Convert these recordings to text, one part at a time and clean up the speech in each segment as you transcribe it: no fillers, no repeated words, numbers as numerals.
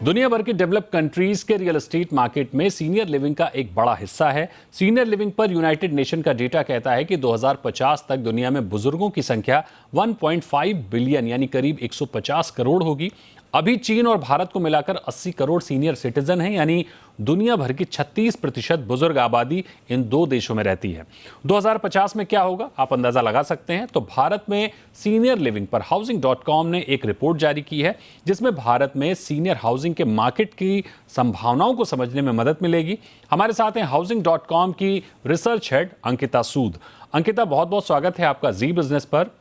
दुनिया भर की डेवलप कंट्रीज के रियल एस्टेट मार्केट में सीनियर लिविंग का एक बड़ा हिस्सा है। सीनियर लिविंग पर यूनाइटेड नेशन का डेटा कहता है कि 2050 तक दुनिया में बुजुर्गों की संख्या 1.5 बिलियन यानी करीब 150 करोड़ होगी। अभी चीन और भारत को मिलाकर 80 करोड़ सीनियर सिटीजन हैं, यानी दुनिया भर की 36% बुजुर्ग आबादी इन दो देशों में रहती है। 2050 में क्या होगा आप अंदाजा लगा सकते हैं। तो भारत में सीनियर लिविंग पर हाउसिंग.com ने एक रिपोर्ट जारी की है, जिसमें भारत में सीनियर हाउसिंग के मार्केट की संभावनाओं को समझने में मदद मिलेगी। हमारे साथ हैं हाउसिंग.com की रिसर्च हेड अंकिता सूद। अंकिता, बहुत बहुत स्वागत है आपका जी बिजनेस पर।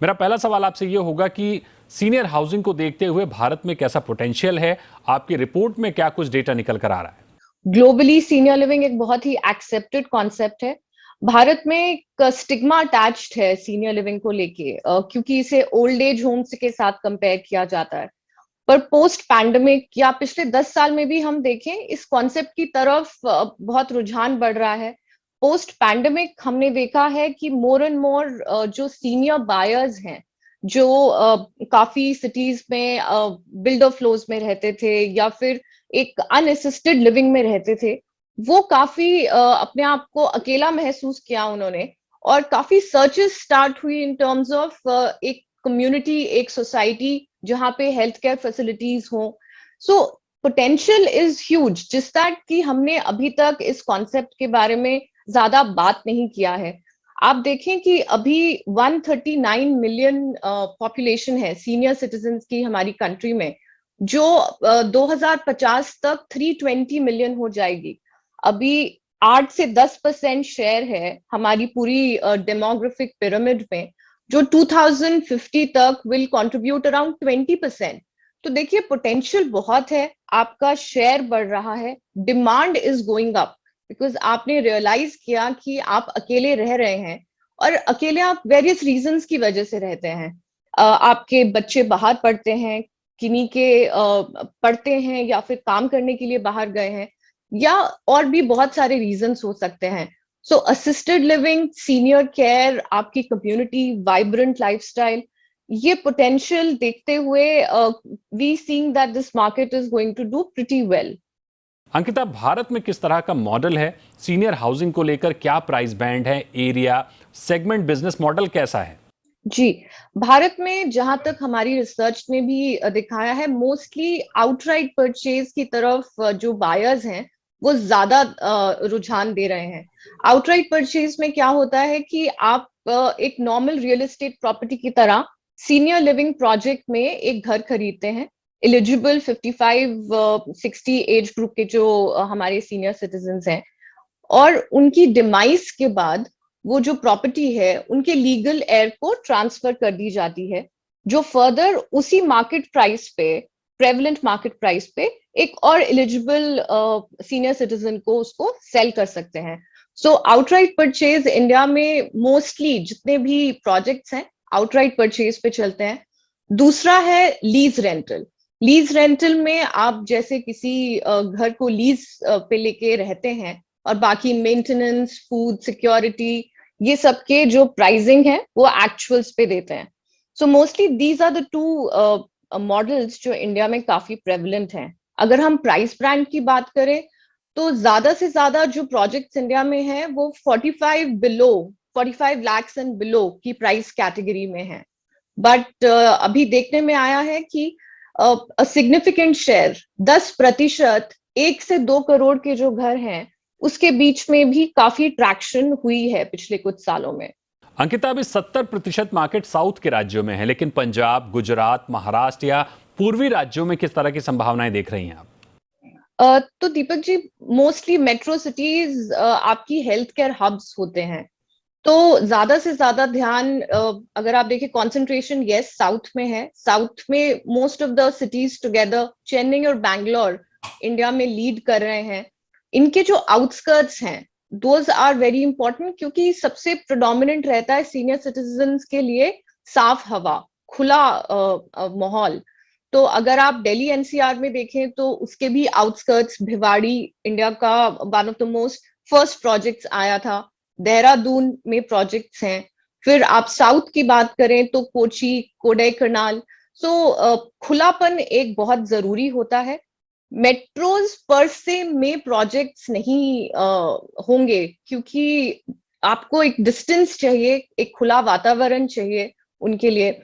मेरा पहला सवाल आपसे यह होगा कि सीनियर हाउसिंग को देखते हुए भारत में कैसा पोटेंशियल है, आपकी रिपोर्ट में क्या कुछ डेटा निकल कर आ रहा है? ग्लोबली सीनियर लिविंग एक बहुत ही एक्सेप्टेड कॉन्सेप्ट है। भारत में एक स्टिग्मा अटैच्ड है सीनियर लिविंग को लेके, क्योंकि इसे ओल्ड एज होम्स के साथ कंपेयर किया जाता है। पर पोस्ट पैंडेमिक या पिछले 10 साल में भी हम देखें, इस कॉन्सेप्ट की तरफ बहुत रुझान बढ़ रहा है। पोस्ट पैंडेमिक हमने देखा है कि मोर एंड मोर जो सीनियर बायर्स हैं, जो काफी सिटीज में बिल्डर फ्लोज में रहते थे या फिर एक अनअसिस्टेड लिविंग में रहते थे, वो काफी अपने आप को अकेला महसूस किया उन्होंने। और काफी सर्चेस स्टार्ट हुई इन टर्म्स ऑफ एक कम्युनिटी, एक सोसाइटी जहाँ पे हेल्थ केयर फैसिलिटीज हो। सो पोटेंशियल इज ह्यूज, जिस दैट कि हमने अभी तक इस कॉन्सेप्ट के बारे में ज्यादा बात नहीं किया है। आप देखें कि अभी 139 मिलियन पॉपुलेशन है सीनियर सिटीजन्स की हमारी कंट्री में, जो 2050 तक 320 मिलियन हो जाएगी। अभी 8 से 10% शेयर है हमारी पूरी डेमोग्राफिक पिरामिड में, जो 2050 तक विल कंट्रीब्यूट अराउंड 20%। तो देखिए, पोटेंशियल बहुत है, आपका शेयर बढ़ रहा है, demand is going up, because आपने रियलाइज किया कि आप अकेले रह रहे हैं, और अकेले आप वेरियस रीजंस की वजह से रहते हैं। आपके बच्चे बाहर पढ़ते हैं, किन्हीं के पढ़ते हैं या फिर काम करने के लिए बाहर गए हैं, या और भी बहुत सारे रीजंस हो सकते हैं। So assisted living, senior care, आपकी कम्युनिटी, वाइब्रेंट लाइफस्टाइल, ये पोटेंशियल देखते हुए we seeing that this market is going to do pretty well. Ankita, Bharat में किस तरह का मॉडल है सीनियर हाउसिंग को लेकर? क्या प्राइस बैंड है, एरिया, सेगमेंट, बिजनेस मॉडल कैसा है? जी, भारत में जहां तक हमारी रिसर्च ने भी दिखाया है, मोस्टली आउटराइट परचेज की तरफ जो बायर्स हैं वो ज्यादा रुझान दे रहे हैं। आउटराइट परचेज में क्या होता है कि आप एक नॉर्मल रियल एस्टेट प्रॉपर्टी की तरह सीनियर लिविंग प्रोजेक्ट में एक घर खरीदते हैं। एलिजिबल 55-60 एज ग्रुप के जो हमारे सीनियर सिटीजन्स हैं, और उनकी डिमाइस के बाद वो जो प्रॉपर्टी है उनके लीगल एयर को ट्रांसफर कर दी जाती है, जो फर्दर उसी मार्केट प्राइस पे, प्रेवलेंट मार्केट प्राइस पे, एक और एलिजिबल सीनियर सिटीजन को उसको सेल कर सकते हैं। सो आउटराइट परचेज इंडिया में मोस्टली जितने भी प्रोजेक्ट्स हैं आउटराइट परचेज पे चलते हैं। दूसरा है लीज रेंटल। लीज रेंटल में आप जैसे किसी घर को लीज पे लेके रहते हैं, और बाकी मेंटेनेंस, फूड सिक्योरिटी, ये सब के जो प्राइसिंग है वो एक्चुअल्स पे देते हैं। So mostly these are the two models जो इंडिया में काफी प्रेवलेंट हैं। अगर हम प्राइस ब्रांड की बात करें, तो ज्यादा से ज्यादा जो प्रोजेक्ट्स इंडिया में हैं वो 45 लाख्स एंड बिलो की प्राइस कैटेगरी में है। बट अभी देखने में आया है कि सिग्निफिकेंट शेयर, 10%, 1 से 2 करोड़ के जो घर हैं उसके बीच में भी काफी ट्रैक्शन हुई है पिछले कुछ सालों में। अंकिता, अभी 70% मार्केट साउथ के राज्यों में है, लेकिन पंजाब, गुजरात, महाराष्ट्र या पूर्वी राज्यों में किस तरह की संभावनाएं देख रही हैं आप? तो Deepak ji, mostly metro cities आपकी हेल्थ केयर हब्स होते हैं, तो ज्यादा से ज्यादा ध्यान अगर आप देखें, कंसंट्रेशन यस साउथ में है। साउथ में most of the cities together, Chennai और बैंगलोर इंडिया में लीड कर रहे हैं। इनके जो आउटस्कर्ट्स हैं, दोज आर वेरी इंपॉर्टेंट, क्योंकि सबसे प्रोडोमिनेंट रहता है सीनियर सिटीजन्स के लिए साफ हवा, खुला माहौल। तो अगर आप दिल्ली एनसीआर में देखें तो उसके भी आउटस्कर्ट्स, भिवाड़ी इंडिया का one of the most first projects आया था, देहरादून में प्रोजेक्ट्स हैं। फिर आप साउथ की बात करें तो कोची, कोडाई कनाल। सो खुलापन एक बहुत जरूरी होता है। मेट्रोज पर से में प्रोजेक्ट्स नहीं होंगे, क्योंकि आपको एक डिस्टेंस चाहिए, एक खुला वातावरण चाहिए उनके लिए।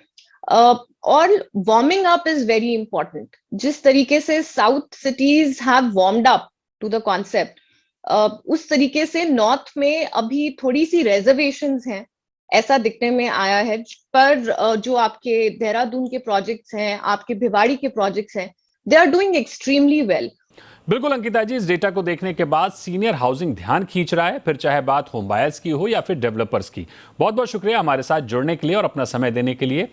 और warming up is very important. जिस तरीके से south cities have warmed up to the concept, उस तरीके से नॉर्थ में अभी थोड़ी सी रेजर्वेशंस हैं, ऐसा दिखने में आया है। पर जो आपके देहरादून के प्रोजेक्ट्स हैं, आपके भिवाड़ी के प्रोजेक्ट्स हैं, they are doing extremely well. बिल्कुल अंकिता जी, इस डेटा को देखने के बाद सीनियर हाउसिंग ध्यान खींच रहा है, फिर चाहे बात होम बायर्स की हो या फिर डेवलपर्स की। बहुत बहुत शुक्रिया हमारे साथ जुड़ने के लिए और अपना समय देने के लिए।